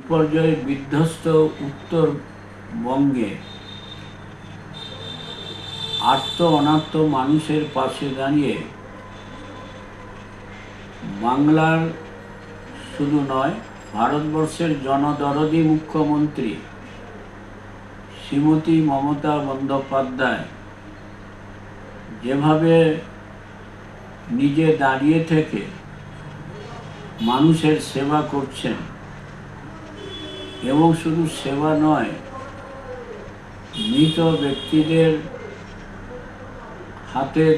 বিপর্যয়ে বিধ্বস্ত উত্তরবঙ্গে আর্ত অনার্ত মানুষের পাশে দাঁড়িয়ে বাংলার শুধু নয়, ভারতবর্ষের জনদরদী মুখ্যমন্ত্রী শ্রীমতী মমতা বন্দ্যোপাধ্যায় যেভাবে নিজে দাঁড়িয়ে থেকে মানুষের সেবা করছেন, এবং শুধু সেবা নয়, মৃত ব্যক্তিদের হাতের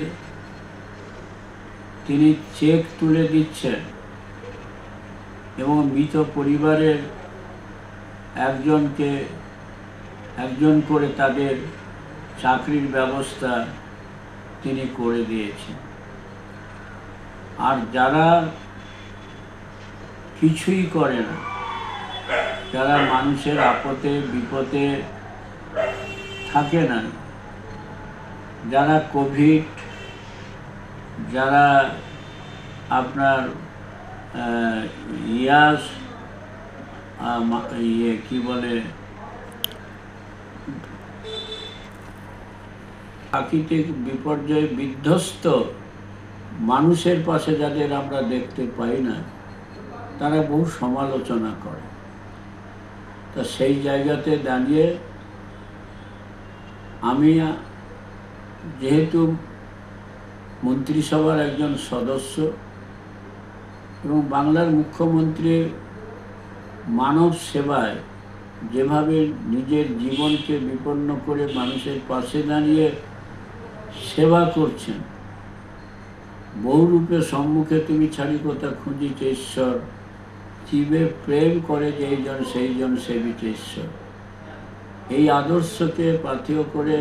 তিনি চেক তুলে দিচ্ছেন এবং মৃত পরিবারের একজন করে তাদের চাকরির ব্যবস্থা তিনি করে দিয়েছেন। আর যারা কিছুই করে না, যারা মানুষের আপদে বিপদে থাকে না, যারা কোভিড, যারা আপনার কি বলে প্রাকৃতিক বিপর্যয়ে বিধ্বস্ত মানুষের পাশে যাদের আমরা দেখতে পাই না, তারা বহু সমালোচনা করে। তা সেই জায়গাতে দাঁড়িয়ে আমি যেহেতু মন্ত্রিসভার একজন সদস্য এবং বাংলার মুখ্যমন্ত্রীর মানব সেবায় যেভাবে নিজের জীবনকে বিপন্ন করে মানুষের পাশে দাঁড়িয়ে সেবা করছেন, বহুরূপে সম্মুখে তুমি ছাড়ি কথা খুঁজিছে ঈশ্বর, জীবে প্রেম করে যেইজন সেইজন সেবিছে ঈশ্বর, এই আদর্শকে পাথেয় করে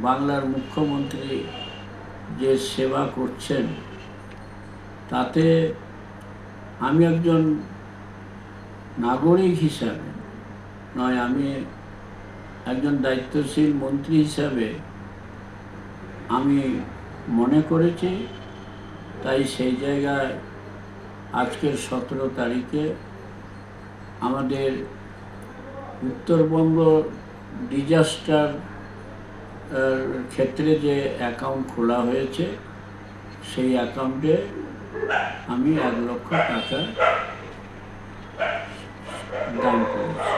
বাংলার মুখ্যমন্ত্রী যে সেবা করছেন, তাতে আমি একজন নাগরিক হিসাবে নয়, আমি একজন দায়িত্বশীল মন্ত্রী হিসাবে আমি মনে করেছি। তাই সেই জায়গায় আজকের 17 তারিখে আমাদের উত্তরবঙ্গ ডিজাস্টার ক্ষেত্রে যে অ্যাকাউন্ট খোলা হয়েছে, সেই অ্যাকাউন্টে আমি 1 লক্ষ টাকা দান করেছি।